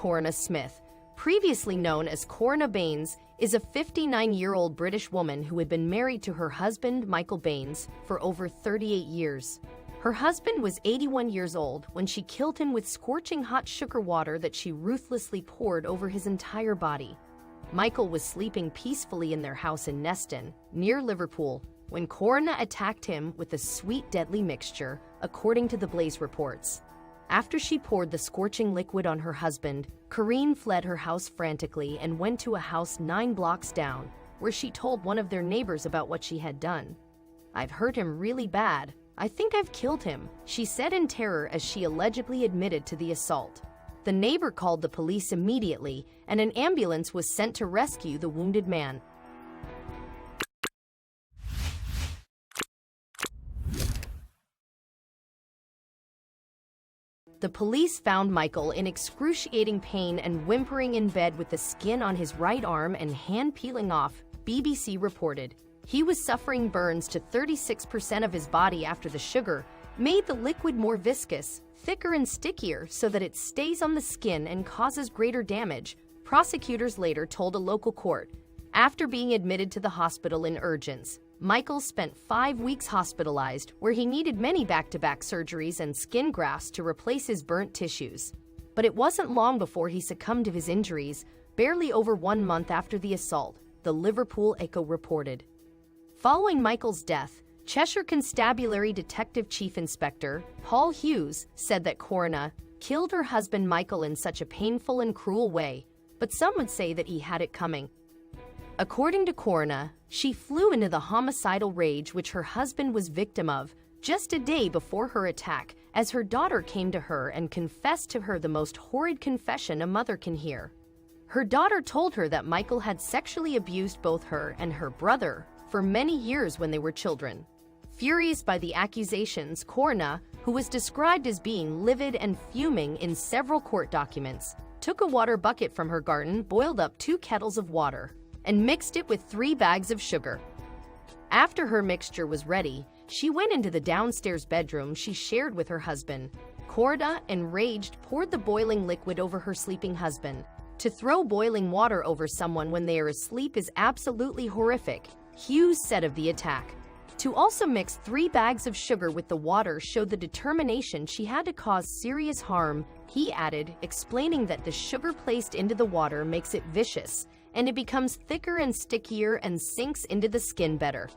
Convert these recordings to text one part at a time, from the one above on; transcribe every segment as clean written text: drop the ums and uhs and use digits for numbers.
Corinna Smith, previously known as Corinna Baines, is a 59-year-old British woman who had been married to her husband, Michael Baines, for over 38 years. Her husband was 81 years old when she killed him with scorching hot sugar water that she ruthlessly poured over his entire body. Michael was sleeping peacefully in their house in Neston, near Liverpool, when Corinna attacked him with a sweet deadly mixture, according to the Blaze reports. After she poured the scorching liquid on her husband, Corinna fled her house frantically and went to a house 9 blocks down, where she told one of their neighbors about what she had done. "I've hurt him really bad. I think I've killed him," she said in terror as she allegedly admitted to the assault. The neighbor called the police immediately, and an ambulance was sent to rescue the wounded man. The police found Michael in excruciating pain and whimpering in bed with the skin on his right arm and hand peeling off, BBC reported. He was suffering burns to 36% of his body after the sugar made the liquid more viscous, thicker and stickier so that it stays on the skin and causes greater damage, prosecutors later told a local court. After being admitted to the hospital in urgence, Michael spent 5 weeks hospitalized, where he needed many back-to-back surgeries and skin grafts to replace his burnt tissues. But it wasn't long before he succumbed to his injuries, barely over 1 month after the assault, the Liverpool Echo reported. Following Michael's death, Cheshire Constabulary Detective Chief Inspector Paul Hughes said that Corinna killed her husband Michael in such a painful and cruel way, but some would say that he had it coming. According to Corinna, she flew into the homicidal rage which her husband was victim of just a day before her attack, as her daughter came to her and confessed to her the most horrid confession a mother can hear. Her daughter told her that Michael had sexually abused both her and her brother for many years when they were children. Furious by the accusations, Corinna, who was described as being livid and fuming in several court documents, took a water bucket from her garden, boiled up 2 kettles of water, and mixed it with 3 bags of sugar. After her mixture was ready, she went into the downstairs bedroom she shared with her husband. Corinna, enraged, poured the boiling liquid over her sleeping husband. To throw boiling water over someone when they are asleep is absolutely horrific, Hughes said of the attack. To also mix 3 bags of sugar with the water showed the determination she had to cause serious harm, he added, explaining that the sugar placed into the water makes it viscous, and it becomes thicker and stickier and sinks into the skin better.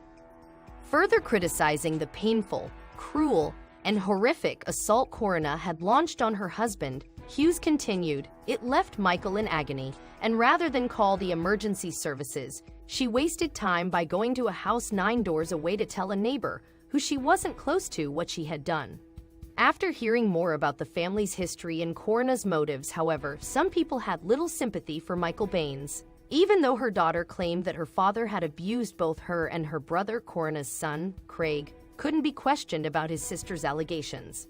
Further criticizing the painful, cruel, and horrific assault Corinna had launched on her husband, Hughes continued, "It left Michael in agony, and rather than call the emergency services, she wasted time by going to a house 9 doors away to tell a neighbor, who she wasn't close to, what she had done." After hearing more about the family's history and Corinna's motives, however, some people had little sympathy for Michael Baines. Even though her daughter claimed that her father had abused both her and her brother, Corinna's son, Craig, couldn't be questioned about his sister's allegations.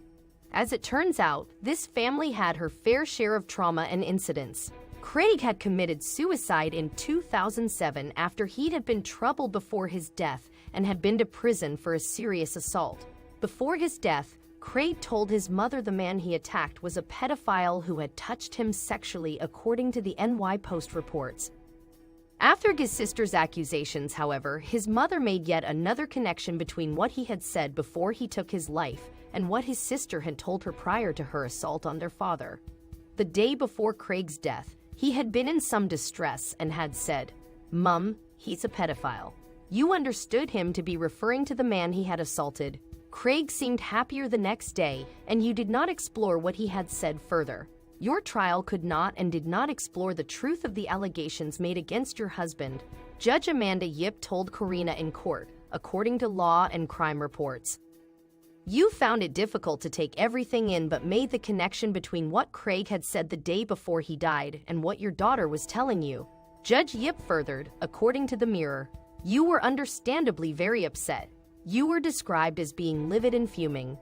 As it turns out, this family had her fair share of trauma and incidents. Craig had committed suicide in 2007 after he had been troubled before his death and had been to prison for a serious assault. Before his death, Craig told his mother the man he attacked was a pedophile who had touched him sexually, according to the NY Post reports. After his sister's accusations, however, his mother made yet another connection between what he had said before he took his life and what his sister had told her prior to her assault on their father. The day before Craig's death, he had been in some distress and had said, "Mum, he's a pedophile." You understood him to be referring to the man he had assaulted. Craig seemed happier the next day, and you did not explore what he had said further. Your trial could not and did not explore the truth of the allegations made against your husband, Judge Amanda Yip told Corinna in court, according to Law and Crime reports. You found it difficult to take everything in but made the connection between what Craig had said the day before he died and what your daughter was telling you. Judge Yip furthered, according to the Mirror, you were understandably very upset. You were described as being livid and fuming.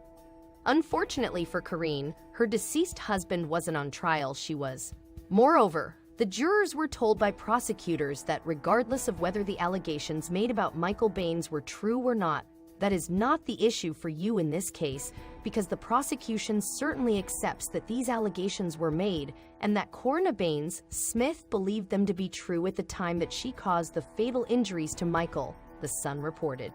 Unfortunately for Corinna, her deceased husband wasn't on trial, she was. Moreover, the jurors were told by prosecutors that regardless of whether the allegations made about Michael Baines were true or not, That is not the issue for you in this case, because the prosecution certainly accepts that these allegations were made and that Corinna Baines Smith believed them to be true at the time that she caused the fatal injuries to Michael, the Sun reported.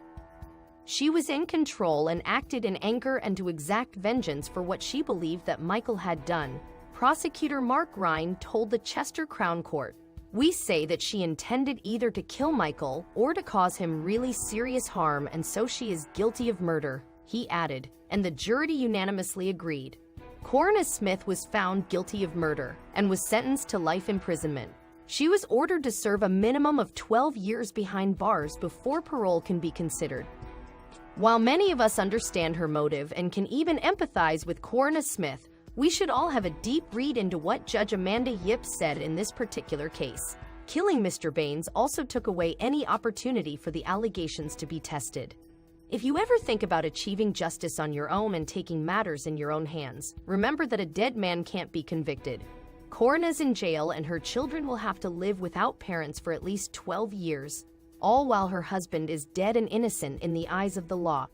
She was in control and acted in anger and to exact vengeance for what she believed that Michael had done. Prosecutor Mark Ryan told the Chester Crown Court, "We say that she intended either to kill Michael or to cause him really serious harm, and so she is guilty of murder," he added, and the jury unanimously agreed. Corinna Smith was found guilty of murder and was sentenced to life imprisonment. She was ordered to serve a minimum of 12 years behind bars before parole can be considered. While many of us understand her motive and can even empathize with Corinna Smith, we should all have a deep read into what Judge Amanda Yip said in this particular case. Killing Mr. Baines also took away any opportunity for the allegations to be tested. If you ever think about achieving justice on your own and taking matters in your own hands, remember that a dead man can't be convicted. Corinna's in jail and her children will have to live without parents for at least 12 years, all while her husband is dead and innocent in the eyes of the law.